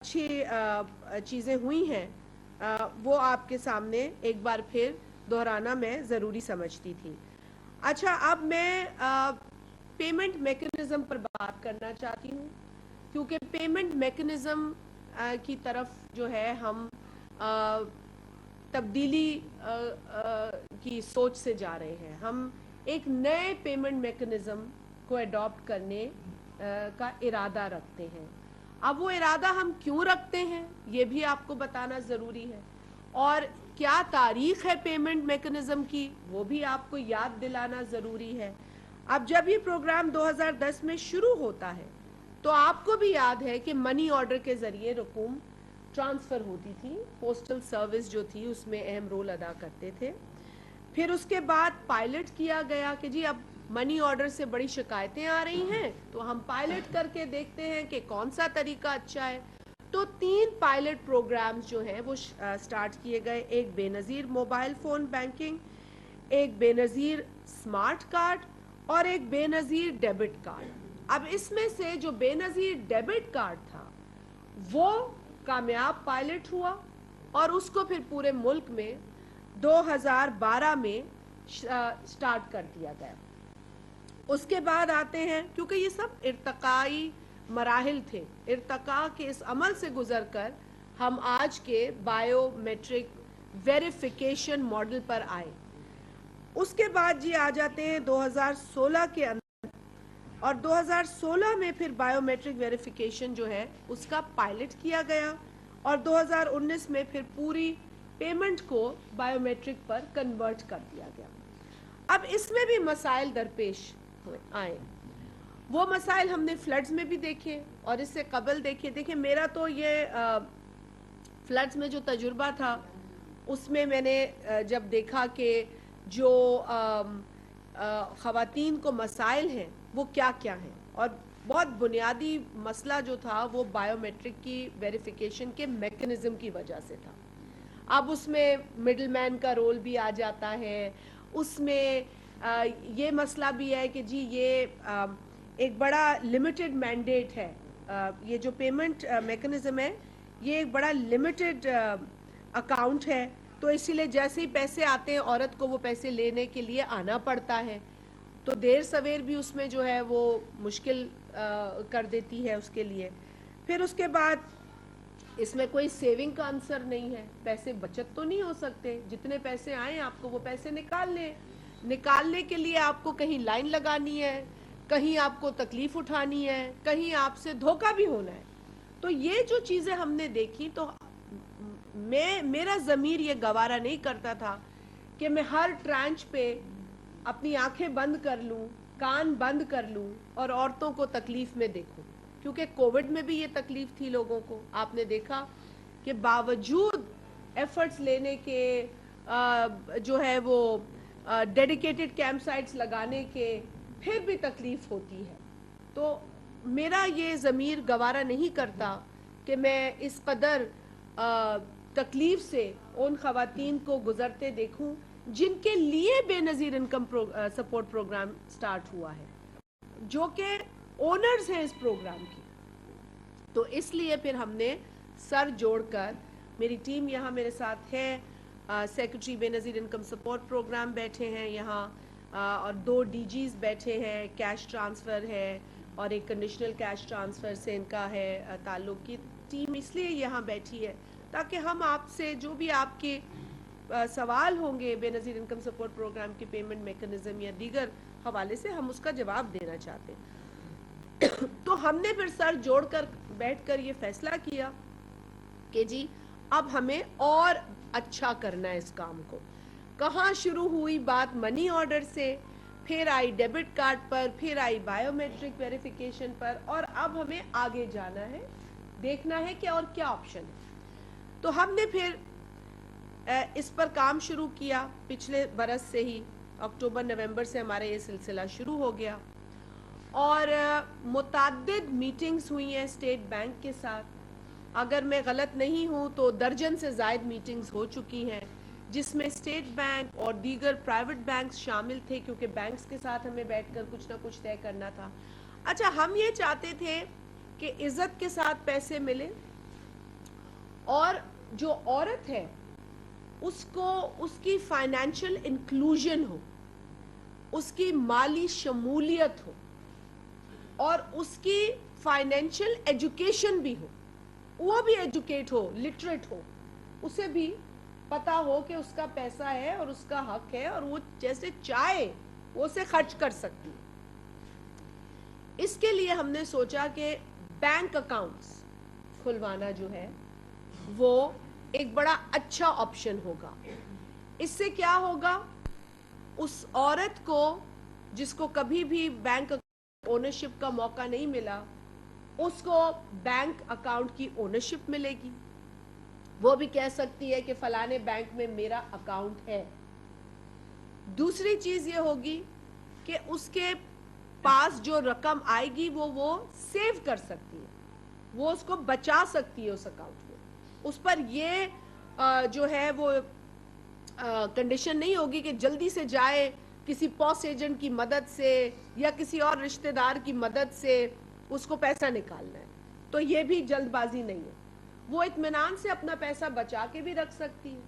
اچھی چیزیں ہوئی ہیں وہ آپ کے سامنے ایک بار پھر دہرانا میں ضروری سمجھتی تھی۔ اچھا، اب میں پیمنٹ میکنزم پر بات کرنا چاہتی ہوں، کیونکہ پیمنٹ میکنزم کی طرف جو ہے ہم تبدیلی کی سوچ سے جا رہے ہیں۔ ہم ایک نئے پیمنٹ میکنزم کو ایڈاپٹ کرنے کا ارادہ رکھتے ہیں۔ اب وہ ارادہ ہم کیوں رکھتے ہیں یہ بھی آپ کو بتانا ضروری ہے، اور کیا تاریخ ہے پیمنٹ میکنزم کی وہ بھی آپ کو یاد دلانا ضروری ہے۔ اب جب یہ پروگرام 2010 میں شروع ہوتا ہے تو آپ کو بھی یاد ہے کہ منی آرڈر کے ذریعے رقوم ٹرانسفر ہوتی تھی، پوسٹل سروس جو تھی اس میں اہم رول ادا کرتے تھے۔ پھر اس کے بعد پائلٹ کیا گیا کہ جی اب منی آرڈر سے بڑی شکایتیں آ رہی ہیں تو ہم پائلٹ کر کے دیکھتے ہیں کہ کون سا طریقہ اچھا ہے۔ تو 3 پائلٹ پروگرامز جو ہیں وہ سٹارٹ کیے گئے، ایک بے نظیر موبائل فون بینکنگ، ایک بے نظیر سمارٹ کارڈ اور ایک بے نظیر ڈیبٹ کارڈ۔ اب اس میں سے جو بے نظیر ڈیبٹ کارڈ تھا وہ کامیاب پائلٹ ہوا اور اس کو پھر پورے ملک میں 2012 میں سٹارٹ کر دیا گیا۔ اس کے بعد آتے ہیں، کیونکہ یہ سب ارتقائی مراحل تھے، ارتقاء کے اس عمل سے گزر کر ہم آج کے بائیو میٹرک ویریفیکیشن ماڈل پر آئے۔ اس کے بعد جی آ جاتے ہیں 2016 کے اندر، اور 2016 میں پھر بائیو میٹرک ویریفیکیشن جو ہے اس کا پائلٹ کیا گیا، اور 2019 میں پھر پوری پیمنٹ کو بائیو میٹرک پر کنورٹ کر دیا گیا۔ اب اس میں بھی مسائل درپیش آئے، وہ مسائل ہم نے فلڈز میں بھی دیکھے اور اس سے قبل دیکھے۔ میرا تو یہ فلڈز میں جو تجربہ تھا اس میں میں نے جب دیکھا کہ جو خواتین کو مسائل ہیں وہ کیا کیا ہیں، اور بہت بنیادی مسئلہ جو تھا وہ بائیو میٹرک کی ویریفیکیشن کے میکنزم کی وجہ سے تھا۔ اب اس میں مڈل مین کا رول بھی آ جاتا ہے، اس میں یہ مسئلہ بھی ہے کہ جی یہ ایک بڑا لمیٹڈ مینڈیٹ ہے، یہ جو پیمنٹ میکنزم ہے یہ ایک بڑا لمیٹڈ اکاؤنٹ ہے، تو اسی لیے جیسے ہی پیسے آتے ہیں عورت کو وہ پیسے لینے کے لیے آنا پڑتا ہے، تو دیر سویر بھی اس میں جو ہے وہ مشکل کر دیتی ہے اس کے لیے۔ پھر اس کے بعد اس میں کوئی سیونگ کا عنصر نہیں ہے، پیسے بچت تو نہیں ہو سکتے، جتنے پیسے آئیں آپ کو وہ پیسے نکالنے کے لیے آپ کو کہیں لائن لگانی ہے، کہیں آپ کو تکلیف اٹھانی ہے، کہیں آپ سے دھوکہ بھی ہونا ہے۔ تو یہ جو چیزیں ہم نے دیکھی تو میرا ضمیر یہ گوارا نہیں کرتا تھا کہ میں ہر ٹرانچ پہ اپنی آنکھیں بند کر لوں، کان بند کر لوں اور عورتوں کو تکلیف میں دیکھوں، کیونکہ کووڈ میں بھی یہ تکلیف تھی لوگوں کو۔ آپ نے دیکھا کہ باوجود ایفرٹس لینے کے جو ہے وہ ڈیڈیکیٹڈ کیمپ سائٹس لگانے کے پھر بھی تکلیف ہوتی ہے۔ تو میرا یہ ضمیر گوارا نہیں کرتا کہ میں اس قدر تکلیف سے ان خواتین کو گزرتے دیکھوں جن کے لیے بے نظیر انکم سپورٹ پروگرام سٹارٹ ہوا ہے، جو کہ اونرز ہیں اس پروگرام کی۔ تو اس لیے پھر ہم نے سر جوڑ کر، میری ٹیم یہاں میرے ساتھ ہے، سیکرٹری بے نظیر انکم سپورٹ پروگرام بیٹھے ہیں یہاں، اور 2 ڈی جیز بیٹھے ہیں، کیش ٹرانسفر ہے اور ایک کنڈیشنل کیش ٹرانسفر سے ان کا ہے تعلق کی ٹیم، اس لیے یہاں بیٹھی ہے تاکہ ہم آپ سے جو بھی آپ کے سوال ہوں گے بے نظیر انکم سپورٹ پروگرام کے پیمنٹ میکنزم یا دیگر حوالے سے، ہم اس کا جواب دینا چاہتے ہیں۔ تو ہم نے پھر سر جوڑ کر بیٹھ کر یہ فیصلہ کیا کہ جی اب ہمیں اور اچھا کرنا ہے اس کام کو۔ کہاں شروع ہوئی بات منی آرڈر سے، پھر آئی ڈیبٹ کارڈ پر، پھر آئی بائیو میٹرک ویریفیکیشن پر، اور اب ہمیں آگے جانا ہے، دیکھنا ہے کہ اور کیا آپشن ہے۔ تو ہم نے پھر اس پر کام شروع کیا پچھلے برس سے ہی، اکتوبر نومبر سے ہمارا یہ سلسلہ شروع ہو گیا، اور متعدد میٹنگز ہوئی ہیں اسٹیٹ بینک کے ساتھ۔ اگر میں غلط نہیں ہوں تو درجن سے زائد میٹنگز ہو چکی ہیں، جس میں اسٹیٹ بینک اور دیگر پرائیویٹ بینکس شامل تھے، کیونکہ بینکس کے ساتھ ہمیں بیٹھ کر کچھ نہ کچھ طے کرنا تھا۔ اچھا، ہم یہ چاہتے تھے کہ عزت کے ساتھ پیسے ملے، اور جو عورت ہے اس کو اس کی فائنینشیل انکلوژن ہو, اس کی مالی شمولیت ہو, اور اس کی فائنینشیل ایجوکیشن بھی ہو, وہ بھی ایجوکیٹ ہو, لٹریٹ ہو, اسے بھی پتا ہو کہ اس کا پیسہ ہے اور اس کا حق ہے اور وہ جیسے چاہے وہ اسے خرچ کر سکتی. اس کے لیے ہم نے سوچا کہ بینک اکاؤنٹس کھلوانا جو ہے وہ ایک بڑا اچھا آپشن ہوگا. اس سے کیا ہوگا, اس عورت کو جس کو کبھی بھی بینک اونرشپ کا موقع نہیں ملا, اس کو بینک اکاؤنٹ کی اونرشپ ملے گی. وہ بھی کہہ سکتی ہے کہ فلانے بینک میں میرا اکاؤنٹ ہے. دوسری چیز یہ ہوگی کہ اس کے پاس جو رقم آئے گی وہ سیو کر سکتی ہے, وہ اس کو بچا سکتی ہے اس اکاؤنٹ میں. اس پر یہ جو ہے وہ کنڈیشن نہیں ہوگی کہ جلدی سے جائے کسی پوسٹ ایجنٹ کی مدد سے یا کسی اور رشتہ دار کی مدد سے اس کو پیسہ نکالنا ہے. تو یہ بھی جلد بازی نہیں ہے, وہ اطمینان سے اپنا پیسہ بچا کے بھی رکھ سکتی ہے.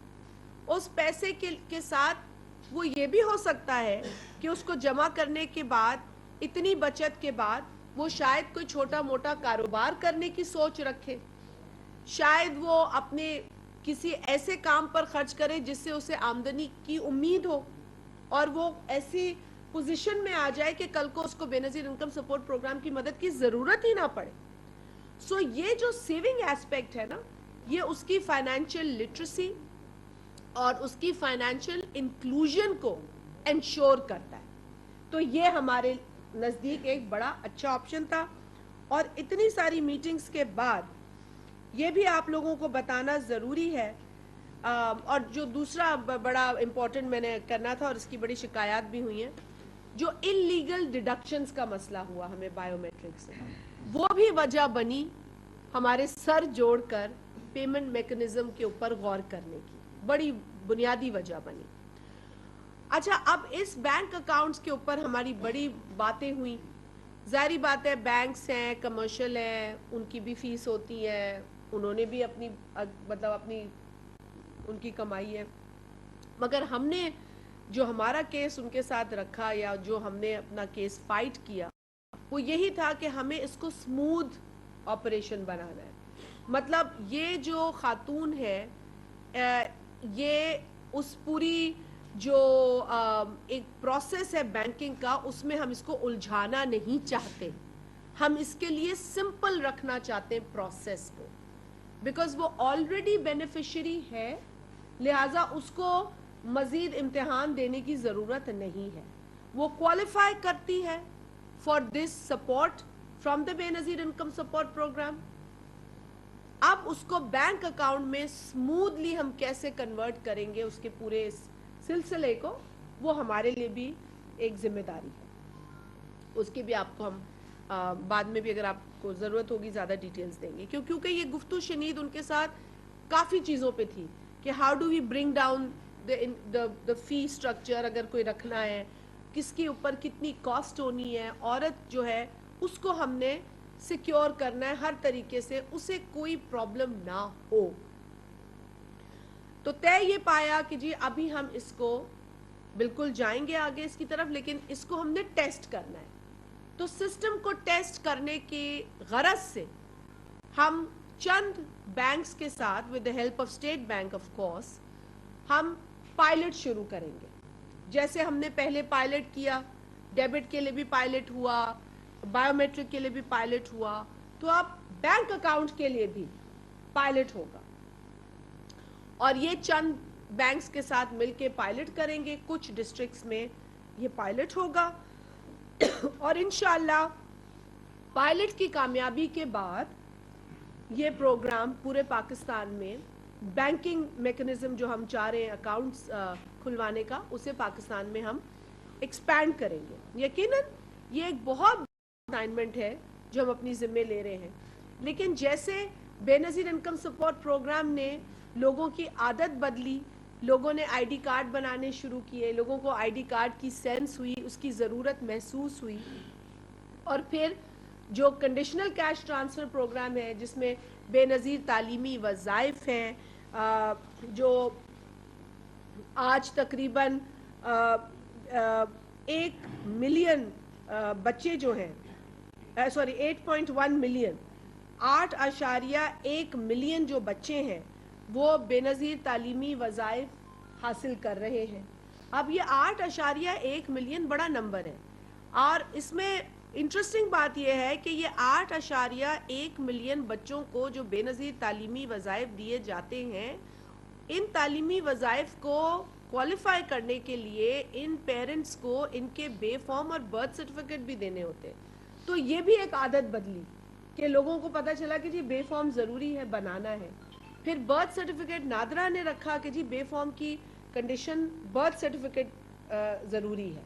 اس پیسے کے ساتھ وہ یہ بھی ہو سکتا ہے کہ اس کو جمع کرنے کے بعد, اتنی بچت کے بعد, وہ شاید کوئی چھوٹا موٹا کاروبار کرنے کی سوچ رکھے, شاید وہ اپنے کسی ایسے کام پر خرچ کرے جس سے اسے آمدنی کی امید ہو, اور وہ ایسی پوزیشن میں آ جائے کہ کل کو اس کو بے نظیر انکم سپورٹ پروگرام کی مدد کی ضرورت ہی نہ پڑے. سو یہ جو سیونگ ایسپیکٹ ہے نا, یہ اس کی فائنینشیل لٹریسی اور اس کی فائنینشیل انکلوژن کو انشور کرتا ہے. تو یہ ہمارے نزدیک ایک بڑا اچھا آپشن تھا. اور اتنی ساری میٹنگز کے بعد یہ بھی آپ لوگوں کو بتانا ضروری ہے, اور جو دوسرا بڑا امپورٹنٹ میں نے کرنا تھا اور اس کی بڑی شکایات بھی ہوئی ہیں, جو انلیگل ڈیڈکشنز کا مسئلہ ہوا ہمیں بائیو میٹرک سے, وہ بھی وجہ بنی ہمارے سر جوڑ کر پیمنٹ میکنزم کے اوپر غور کرنے کی, بڑی بنیادی وجہ بنی. اچھا, اب اس بینک اکاؤنٹس کے اوپر ہماری بڑی باتیں ہوئیں. ظاہری بات ہے, بینکس ہیں, کمرشل ہیں, ان کی بھی فیس ہوتی ہے, انہوں نے بھی اپنی اپنی ان کی کمائی ہے. مگر ہم نے جو ہمارا کیس ان کے ساتھ رکھا یا جو ہم نے اپنا کیس فائٹ کیا, وہ یہی تھا کہ ہمیں اس کو سموتھ آپریشن بنانا ہے. مطلب یہ جو خاتون ہے, یہ اس پوری جو ایک پروسیس ہے بینکنگ کا, اس میں ہم اس کو الجھانا نہیں چاہتے. ہم اس کے لیے سمپل رکھنا چاہتے ہیں پروسیس کو, بیکاز وہ آلریڈی بینیفیشری ہے, لہٰذا اس کو مزید امتحان دینے کی ضرورت نہیں ہے. وہ کوالیفائی کرتی ہے for this support from the بے نظیر انکم سپورٹ پروگرام. اب اس کو بینک اکاؤنٹ میں سموتھلی ہم کیسے کنورٹ کریں گے اس کے پورے سلسلے کو, وہ ہمارے لیے بھی ایک ذمہ داری ہے. اس کی بھی آپ کو ہم بعد میں بھی اگر آپ کو ضرورت ہوگی زیادہ ڈیٹیلز دیں گے, کیونکہ یہ گفتگو شنید ان کے ساتھ کافی چیزوں پہ تھی کہ how do we bring down the fee structure, اگر کوئی رکھنا ہے کس کے اوپر کتنی کاسٹ ہونی ہے, عورت جو ہے اس کو ہم نے سیکیور کرنا ہے ہر طریقے سے, اسے کوئی پرابلم نہ ہو. تو طے یہ پایا کہ جی ابھی ہم اس کو بالکل جائیں گے آگے اس کی طرف, لیکن اس کو ہم نے ٹیسٹ کرنا ہے. تو سسٹم کو ٹیسٹ کرنے کی غرض سے ہم چند بینکس کے ساتھ with the help of state bank of course ہم پائلٹ شروع کریں گے. جیسے ہم نے پہلے پائلٹ کیا, ڈیبٹ کے لیے بھی پائلٹ ہوا, بائیو میٹرک کے لیے بھی پائلٹ ہوا, تو اب بینک اکاؤنٹ کے لیے بھی پائلٹ ہوگا. اور یہ چند بینکس کے ساتھ مل کے پائلٹ کریں گے, کچھ ڈسٹرکٹس میں یہ پائلٹ ہوگا, اور انشاءاللہ پائلٹ کی کامیابی کے بعد یہ پروگرام پورے پاکستان میں بینکنگ میکنزم جو ہم چاہ رہے ہیں اکاؤنٹس کھلوانے کا, اسے پاکستان میں ہم ایکسپینڈ کریں گے. یقیناً یہ ایک بہت اسائنمنٹ ہے جو ہم اپنی ذمہ لے رہے ہیں, لیکن جیسے بے نظیر انکم سپورٹ پروگرام نے لوگوں کی عادت بدلی, لوگوں نے آئی ڈی کارڈ بنانے شروع کیے, لوگوں کو آئی ڈی کارڈ کی سینس ہوئی, اس کی ضرورت محسوس ہوئی, اور پھر جو کنڈیشنل کیش ٹرانسفر پروگرام ہے جس میں بے نظیر تعلیمی وظائف ہیں، جو آج تقریباً 1 ملین بچے جو ہیں، 8.1 ملین، 8.1 ملین جو بچے ہیں وہ بے نظیر تعلیمی وظائف حاصل کر رہے ہیں. اب یہ 8.1 ملین بڑا نمبر ہے، اور اس میں انٹرسٹنگ بات یہ ہے کہ یہ 8.1 ملین بچوں کو جو بے نظیر تعلیمی وظائف دیے جاتے ہیں، ان تعلیمی وظائف کو کوالیفائی کرنے کے لیے ان پیرنٹس کو ان کے بے فارم اور برتھ سرٹیفکیٹ بھی دینے ہوتے ہیں. تو یہ بھی ایک عادت بدلی کہ لوگوں کو پتہ چلا کہ جی بے فارم ضروری ہے، بنانا ہے. پھر برتھ سرٹیفکیٹ نادرا نے رکھا کہ جی بے فارم کی کنڈیشن برتھ سرٹیفکیٹ ضروری ہے.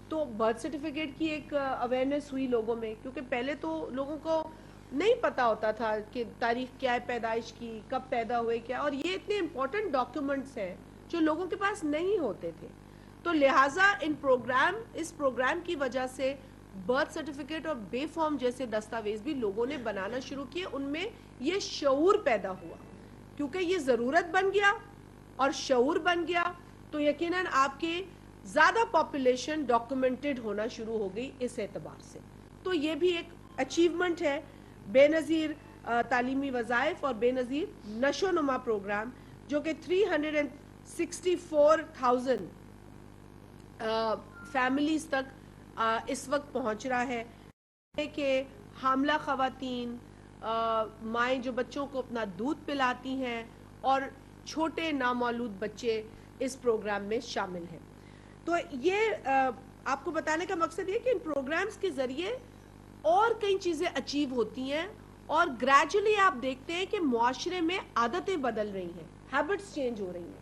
تو برتھ سرٹیفکیٹ کی ایک اویئرنیس ہوئی لوگوں میں، کیونکہ پہلے تو لوگوں کو نہیں پتا ہوتا تھا کہ تاریخ کیا ہے پیدائش کی، کب پیدا ہوئے کیا، اور یہ اتنے امپورٹنٹ ڈاکیومنٹس ہیں جو لوگوں کے پاس نہیں ہوتے تھے. تو لہٰذا اس پروگرام کی وجہ سے برتھ سرٹیفکیٹ اور بے فارم جیسے دستاویز بھی لوگوں نے بنانا شروع کیے. ان میں یہ شعور پیدا ہوا، کیونکہ یہ ضرورت بن گیا اور شعور بن گیا تو یقیناً آپ کے زیادہ پاپولیشن ڈاکومنٹڈ ہونا شروع ہو گئی اس اعتبار سے. تو یہ بھی ایک اچیومنٹ ہے بے نظیر تعلیمی وظائف اور بے نظیر نشو و نما پروگرام، جو کہ 364,000 فیملیز تک اس وقت پہنچ رہا ہے. کہ حاملہ خواتین، مائیں جو بچوں کو اپنا دودھ پلاتی ہیں، اور چھوٹے نامولود بچے اس پروگرام میں شامل ہیں. تو یہ آپ کو بتانے کا مقصد یہ کہ ان پروگرامز کے ذریعے اور کئی چیزیں اچیو ہوتی ہیں، اور گریجولی آپ دیکھتے ہیں کہ معاشرے میں عادتیں بدل رہی ہیں، ہیبٹس چینج ہو رہی ہیں.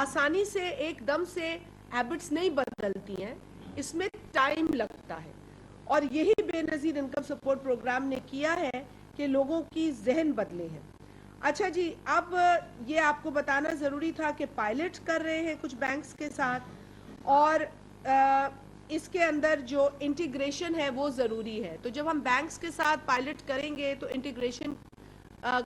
آسانی سے ایک دم سے ہیبٹس نہیں بدلتی ہیں، اس میں ٹائم لگتا ہے، اور یہی بے نظیر انکم سپورٹ پروگرام نے کیا ہے کہ لوگوں کی ذہن بدلے ہیں. اچھا جی، اب یہ آپ کو بتانا ضروری تھا کہ پائلٹ کر رہے ہیں کچھ بینکس کے ساتھ، اور اس کے اندر جو انٹیگریشن ہے وہ ضروری ہے. تو جب ہم بینکس کے ساتھ پائلٹ کریں گے تو انٹیگریشن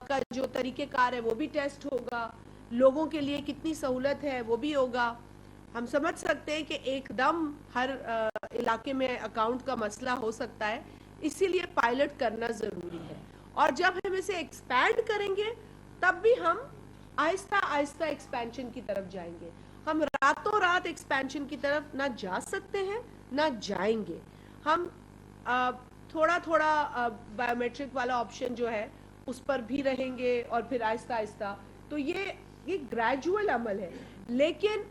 کا جو طریقہ کار ہے وہ بھی ٹیسٹ ہوگا، لوگوں کے لیے کتنی سہولت ہے وہ بھی ہوگا. ہم سمجھ سکتے ہیں کہ ایک دم ہر علاقے میں اکاؤنٹ کا مسئلہ ہو سکتا ہے، اسی لیے پائلٹ کرنا ضروری ہے. اور جب ہم اسے ایکسپینڈ کریں گے تب بھی ہم آہستہ آہستہ ایکسپینشن کی طرف جائیں گے. ہم راتوں رات ایکسپینشن کی طرف نہ جا سکتے ہیں نہ جائیں گے. ہم تھوڑا تھوڑا بایو میٹرک والا آپشن جو ہے اس پر بھی رہیں گے، اور پھر آہستہ آہستہ. تو یہ گریجول عمل ہے، لیکن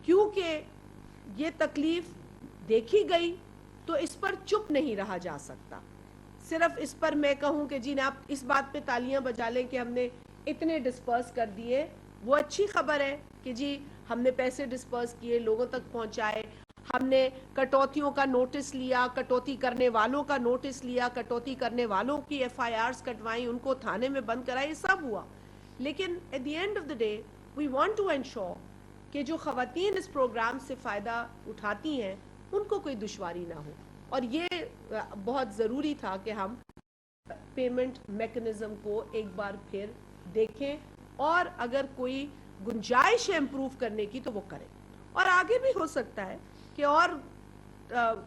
کیونکہ یہ تکلیف دیکھی گئی تو اس پر چپ نہیں رہا جا سکتا. صرف اس پر میں کہوں کہ جی آپ اس بات پہ تالیاں بجا لیں کہ ہم نے اتنے ڈسپرس کر دیے، وہ اچھی خبر ہے کہ جی ہم نے پیسے ڈسپرس کیے، لوگوں تک پہنچائے، ہم نے کٹوتیوں کا نوٹس لیا، کٹوتی کرنے والوں کا نوٹس لیا، کٹوتی کرنے والوں کی FIRs کٹوائیں، ان کو تھانے میں بند کرائے، یہ سب ہوا. لیکن at the end of the day we want to ensure کہ جو خواتین اس پروگرام سے فائدہ اٹھاتی ہیں ان کو کوئی دشواری نہ ہو. اور یہ بہت ضروری تھا کہ ہم پیمنٹ میکنزم کو ایک بار پھر دیکھیں، اور اگر کوئی گنجائش ہے امپروو کرنے کی تو وہ کریں. اور آگے بھی ہو سکتا ہے کہ اور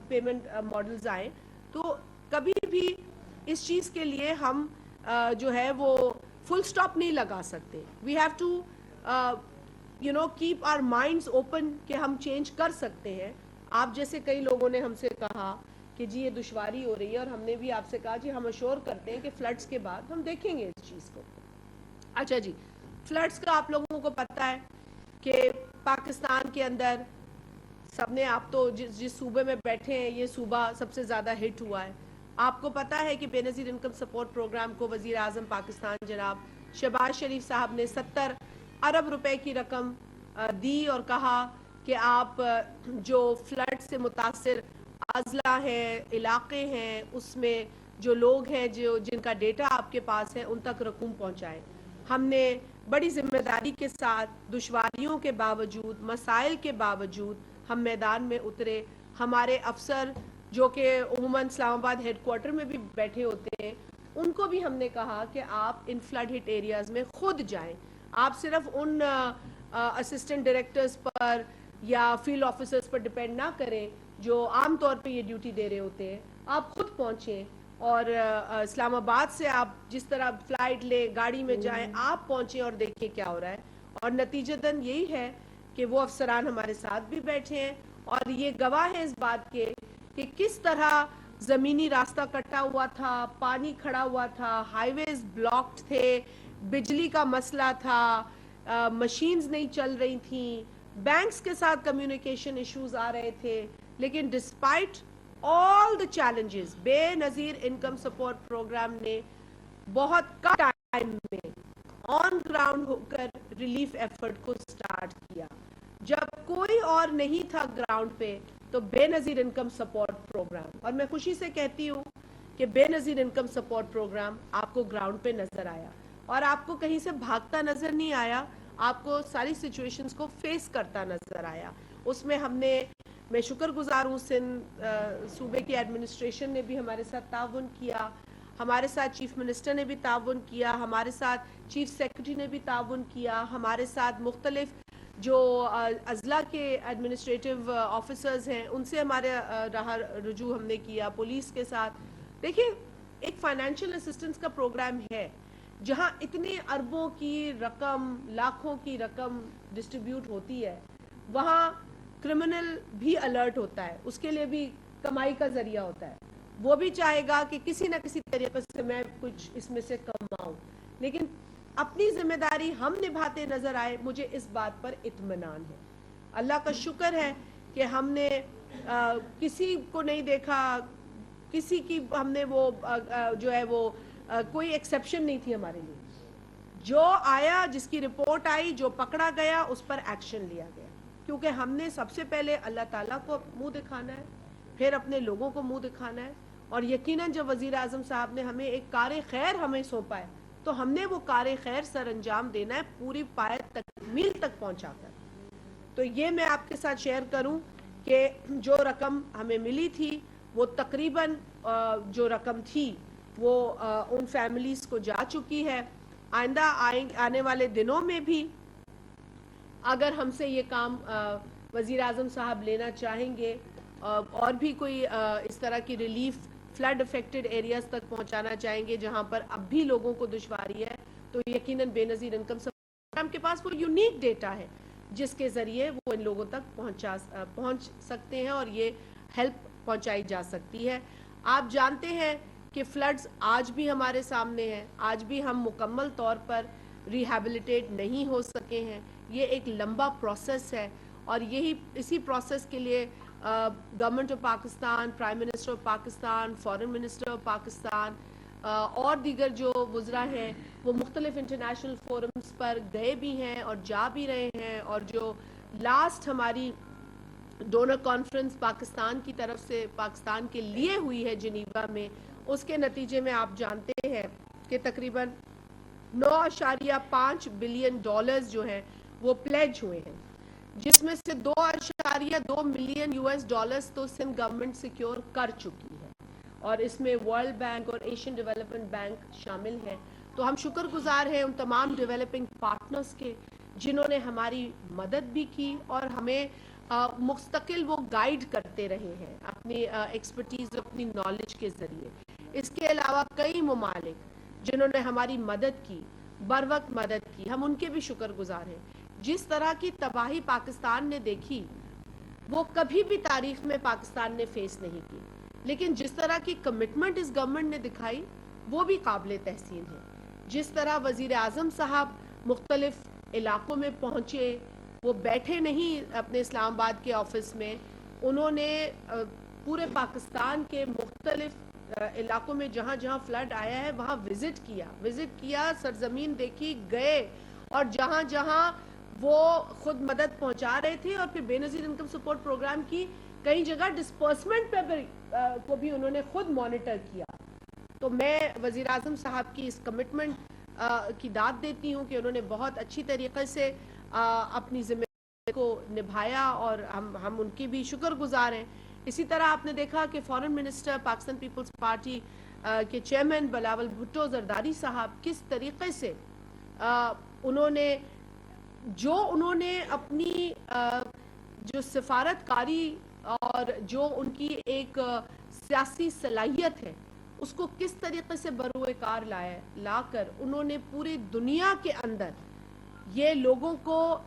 پیمنٹ ماڈلز آئیں، تو کبھی بھی اس چیز کے لیے ہم جو ہے وہ فل سٹاپ نہیں لگا سکتے. We have to keep our minds open کہ ہم چینج کر سکتے ہیں. آپ جیسے کئی لوگوں نے ہم سے کہا کہ جی یہ دشواری ہو رہی ہے، اور ہم نے بھی آپ سے کہا جی ہم اشور کرتے ہیں کہ فلڈز کے بعد ہم دیکھیں گے اس چیز کو. اچھا جی، فلڈز کا آپ لوگوں کو پتہ ہے کہ پاکستان کے اندر سب نے، آپ تو جس صوبے میں بیٹھے ہیں یہ صوبہ سب سے زیادہ ہٹ ہوا ہے. آپ کو پتہ ہے کہ بے نظیر انکم سپورٹ پروگرام کو وزیر اعظم پاکستان جناب شہباز شریف صاحب نے 70 ارب روپے کی رقم دی، اور کہا کہ آپ جو فلڈ سے متاثر اضلاع ہیں، علاقے ہیں، اس میں جو لوگ ہیں جن کا ڈیٹا آپ کے پاس ہے ان تک رقوم پہنچائیں. ہم نے بڑی ذمہ داری کے ساتھ، دشواریوں کے باوجود، مسائل کے باوجود ہم میدان میں اترے. ہمارے افسر جو کہ عموماً اسلام آباد ہیڈ کوارٹر میں بھی بیٹھے ہوتے ہیں، ان کو بھی ہم نے کہا کہ آپ ان فلڈ ہٹ ایریاز میں خود جائیں. آپ صرف ان اسسٹنٹ ڈائریکٹرز پر یا فیلڈ آفیسرز پر ڈپینڈ نہ کریں جو عام طور پہ یہ ڈیوٹی دے رہے ہوتے ہیں. آپ خود پہنچیں اور اسلام آباد سے آپ جس طرح فلائٹ لیں، گاڑی میں جائیں، آپ پہنچیں اور دیکھیں کیا ہو رہا ہے. اور نتیجتاً یہی ہے کہ وہ افسران ہمارے ساتھ بھی بیٹھے ہیں اور یہ گواہ ہیں اس بات کے کہ کس طرح زمینی راستہ کٹا ہوا تھا، پانی کھڑا ہوا تھا، ہائی ویز بلاکڈ تھے، بجلی کا مسئلہ تھا، مشینز نہیں چل رہی تھیں، بینکس کے ساتھ کمیونیکیشن ایشوز آ رہے تھے. لیکن ڈسپائٹ آل دا چیلنجز بے نظیر انکم سپورٹ پروگرام نے بہت کم ٹائم میں آن گراؤنڈ ہو کر ریلیف ایفرٹ کو سٹارٹ کیا. جب کوئی اور نہیں تھا گراؤنڈ پہ تو بے نظیر انکم سپورٹ پروگرام، اور میں خوشی سے کہتی ہوں کہ بے نظیر انکم سپورٹ پروگرام آپ کو گراؤنڈ پہ نظر آیا اور آپ کو کہیں سے بھاگتا نظر نہیں آیا، آپ کو ساری سچویشنز کو فیس کرتا نظر آیا. اس میں میں شکر گزار ہوں سندھ صوبے کی ایڈمنسٹریشن نے بھی ہمارے ساتھ تعاون کیا، ہمارے ساتھ چیف منسٹر نے بھی تعاون کیا، ہمارے ساتھ چیف سیکرٹری نے بھی تعاون کیا، ہمارے ساتھ مختلف جو اضلاع کے ایڈمنسٹریٹو آفیسرز ہیں ان سے ہمارے رہا رجوع ہم نے کیا، پولیس کے ساتھ. دیکھیں ایک فائنینشیل اسسٹنس کا پروگرام ہے جہاں اتنے اربوں کی رقم، لاکھوں کی رقم ڈسٹریبیوٹ ہوتی ہے، وہاں کرمنل بھی الرٹ ہوتا ہے، اس کے لیے بھی کمائی کا ذریعہ ہوتا ہے. وہ بھی چاہے گا کہ کسی نہ کسی طریقے سے میں کچھ اس میں سے کماؤں، لیکن اپنی ذمہ داری ہم نبھاتے نظر آئے، مجھے اس بات پر اطمینان ہے. اللہ کا شکر ہے کہ ہم نے کسی کو نہیں دیکھا، کسی کی ہم نے وہ جو ہے وہ کوئی ایکسیپشن نہیں تھی ہمارے لیے. جو آیا، جس کی رپورٹ آئی، جو پکڑا گیا اس پر ایکشن لیا گیا، کیونکہ ہم نے سب سے پہلے اللہ تعالیٰ کو منہ دکھانا ہے، پھر اپنے لوگوں کو منہ دکھانا ہے. اور یقیناً جب وزیر اعظم صاحب نے ہمیں ایک کار خیر ہمیں سونپا ہے تو ہم نے وہ کار خیر سر انجام دینا ہے پوری پائے تکمیل تک پہنچا کر. تو یہ میں آپ کے ساتھ شیئر کروں کہ جو رقم ہمیں ملی تھی وہ تقریباً جو رقم تھی وہ ان فیملیز کو جا چکی ہے. آئندہ آنے والے دنوں میں بھی اگر ہم سے یہ کام وزیر اعظم صاحب لینا چاہیں گے اور بھی کوئی اس طرح کی ریلیف فلڈ افیکٹڈ ایریاز تک پہنچانا چاہیں گے جہاں پر اب بھی لوگوں کو دشواری ہے، تو یقیناً بے نظیر انکم پروگرام کے پاس وہ یونیک ڈیٹا ہے جس کے ذریعے وہ ان لوگوں تک پہنچ سکتے ہیں اور یہ ہیلپ پہنچائی جا سکتی ہے. آپ جانتے ہیں کہ فلڈز آج بھی ہمارے سامنے ہیں، آج بھی ہم مکمل طور پر ریہیبلیٹیٹ نہیں ہو سکے ہیں. یہ ایک لمبا پروسیس ہے اور اسی پروسیس کے لیے government of Pakistan, prime minister of Pakistan, foreign minister of Pakistan اور دیگر جو وزراء ہیں وہ مختلف انٹرنیشنل فورمز پر گئے بھی ہیں اور جا بھی رہے ہیں. اور جو لاسٹ ہماری ڈونر کانفرنس پاکستان کی طرف سے پاکستان کے لیے ہوئی ہے جنیوا میں، اس کے نتیجے میں آپ جانتے ہیں کہ تقریباً 9.5 بلین ڈالرز جو ہیں وہ پلیج ہوئے ہیں، جس میں سے 2.2 ملین US ڈالرز تو سندھ گورنمنٹ سیکیور کر چکی ہے اور اس میں ورلڈ بینک اور ایشین ڈیولپمنٹ بینک شامل ہیں. تو ہم شکر گزار ہیں ان تمام ڈیولپنگ پارٹنرز کے جنہوں نے ہماری مدد بھی کی اور ہمیں مستقل وہ گائیڈ کرتے رہے ہیں اپنی ایکسپرٹیز، اپنی نالج کے ذریعے. اس کے علاوہ کئی ممالک جنہوں نے ہماری مدد کی، بر وقت مدد کی، ہم ان کے بھی شکر گزار ہیں. جس طرح کی تباہی پاکستان نے دیکھی وہ کبھی بھی تاریخ میں پاکستان نے فیس نہیں کی، لیکن جس طرح کی کمٹمنٹ اس گورنمنٹ نے دکھائی وہ بھی قابل تحسین ہے. جس طرح وزیر اعظم صاحب مختلف علاقوں میں پہنچے، وہ بیٹھے نہیں اپنے اسلام آباد کے آفس میں، انہوں نے پورے پاکستان کے مختلف علاقوں میں جہاں جہاں فلڈ آیا ہے وہاں وزٹ کیا، سرزمین دیکھی، گئے اور جہاں جہاں وہ خود مدد پہنچا رہے تھے اور پھر بے نظیر انکم سپورٹ پروگرام کی کئی جگہ ڈسپرسمنٹ کو بھی انہوں نے خود مانیٹر کیا. تو میں وزیر اعظم صاحب کی اس کمٹمنٹ کی داد دیتی ہوں کہ انہوں نے بہت اچھی طریقے سے اپنی ذمہ داری کو نبھایا اور ہم ان کی بھی شکر گزار ہیں اسی طرح آپ نے دیکھا کہ فارن منسٹر پاکستان پیپلز پارٹی کے چیئرمین بلاول بھٹو زرداری صاحب کس طریقے سے انہوں نے اپنی جو سفارت کاری اور جو ان کی ایک سیاسی صلاحیت ہے اس کو کس طریقے سے بروئے کار لا کر انہوں نے پوری دنیا کے اندر یہ لوگوں کو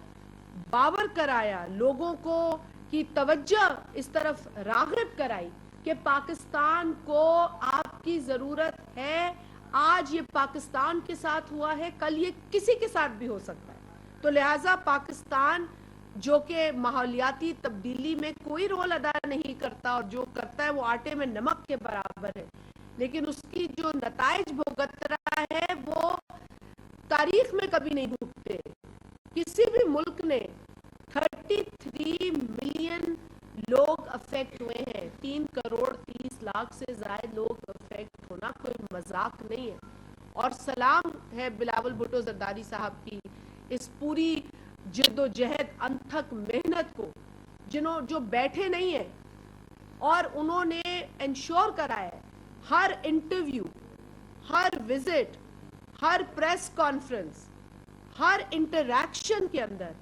باور کرایا، لوگوں کو کی توجہ اس طرف راغب کرائی کہ پاکستان کو آپ کی ضرورت ہے. آج یہ پاکستان کے ساتھ ہوا ہے، کل یہ کسی کے ساتھ بھی ہو سکتا ہے. تو لہٰذا پاکستان جو کہ ماحولیاتی تبدیلی میں کوئی رول ادا نہیں کرتا اور جو کرتا ہے وہ آٹے میں نمک کے برابر ہے، لیکن اس کی جو نتائج بھگت رہا ہے وہ تاریخ میں کبھی نہیں بھگتے. کسی بھی ملک نے 33 ملین لوگ افیکٹ ہوئے ہیں، 3 کروڑ 30 لاکھ سے زائد لوگ افیکٹ ہونا کوئی مذاق نہیں ہے. اور سلام ہے بلاول بھٹو زرداری صاحب کی اس پوری جد و جہد انتھک محنت کو، جو بیٹھے نہیں ہیں اور انہوں نے انشور کرایا ہے ہر انٹرویو، ہر وزٹ، ہر پریس کانفرنس، ہر انٹریکشن کے اندر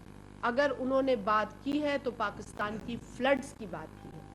اگر انہوں نے بات کی ہے تو پاکستان کی فلڈز کی بات کی.